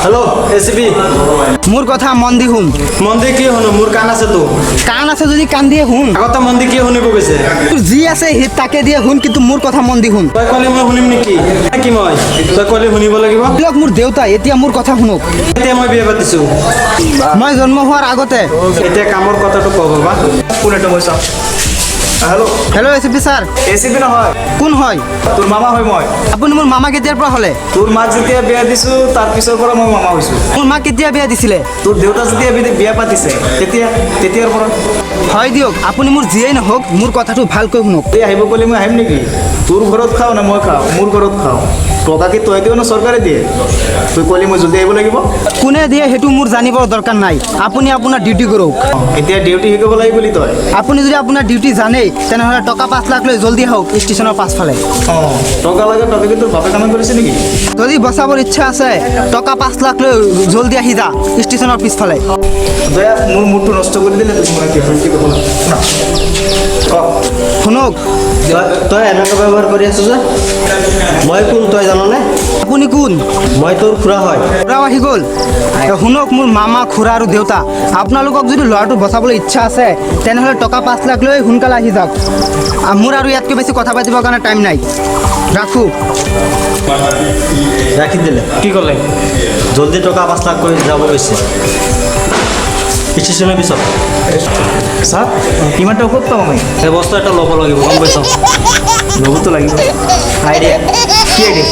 hello ACP मोर कथा मन दी हुन मंदिर की हनु मोर कान আছে তো कान আছে যদি কান দিয়ে হুন আগত मंदिर की শুনিব গৈছে তোর জি আছে হে তাকে দিয়ে হুন কিন্তু মোর কথা মন দি হুন তই কলি মই শুনিম নেকি কি মই তই কলি শুনিব লাগিব লোক মোর দেউতা এতিয়া মোর কথা শুনক এতিয়া মই বিয়া পাতিছো মই জন্ম হোৱাৰ আগতে এতিয়া কামৰ কথাটো কব বাবা কোন এটা মই চাও hello hello' SP sir ACP নহয় কোন হয় তোৰ মামা হয় মই আপুনি মোৰ মামা কেতিয়াৰ পৰা হলে তোৰ মাক যেতিয়া বিয়া দিছো তাৰ পিছৰ পৰা মই মামা হৈছো মোৰ মা কেতিয়া বিয়া দিছিলে তোৰ দেউতা যেতিয়া বিয়া পাতিছে তেতিয়াৰ পৰা হয় দিয়ক আপুনি মোৰ যিয়েই নহওক মোৰ কথাটো ভালকৈ শুনক তই আহিব কলি মই আহিম নেকি তোৰ ঘৰত খাও না মই খাও মোৰ ঘৰত খাও টকা কি তই দিও না চৰকাৰে দিয়ে তই কলি মই জলদি আহিব লাগিব কোনে দিয়ে সেইটো মোৰ জানিবৰ দৰকাৰ নাই আপুনি আপোনাৰ ডিউটি কৰক এতিয়া ডিউটি শিকাব লাগিব বুলি তই আপুনি যদি আপোনাৰ ডিউটি জানেই তেনেহ'লে টকা 5 লাখ লৈ জলদি আহক ষ্টেচনৰ পাছফালে টকা লাগে টকা কি তোৰ বাপে কাম কৰিছে নেকি যদি বচাবৰ ইচ্ছা আছে টকা 5 লাখ লৈ জলদি আহি যা ষ্টেচনৰ পিছফালে দয়া মোৰ মুডটো নষ্ট কৰি দিলে তুমি মই কি ক'ব না ক শুনক তই এনেকুৱা ব্যৱহাৰ কৰি আছ যে মই কোন তই জাননে আপুনি কোন মই তোৰ খুৰা হয় খুৰাও আহি গ'ল শুনক মোৰ মামা খুৰা আৰু দেউতা আপোনালোকক যদি ল'ৰাটো বচাবলৈ ইচ্ছা আছে তেনেহ'লে টকা 5 লাখ লৈ সোনকালে আহি যাওক মোৰ আৰু ইয়াতকৈ বেছি কথা পাতিবৰ কাৰণে টাইম নাই ৰাখোঁ ৰাখি দিলে কি ক'লে জলদি টকা 5 লাখ কৰি যাব গৈছে ষ্টেচনৰ পিছত ছাৰ ইমানটা ঔষধ পাওঁ আমি এই বস্তু এটা ল'ব লাগিব গম পাইছ ল'বতো লাগিব আইডিয়া কি আইডিয়া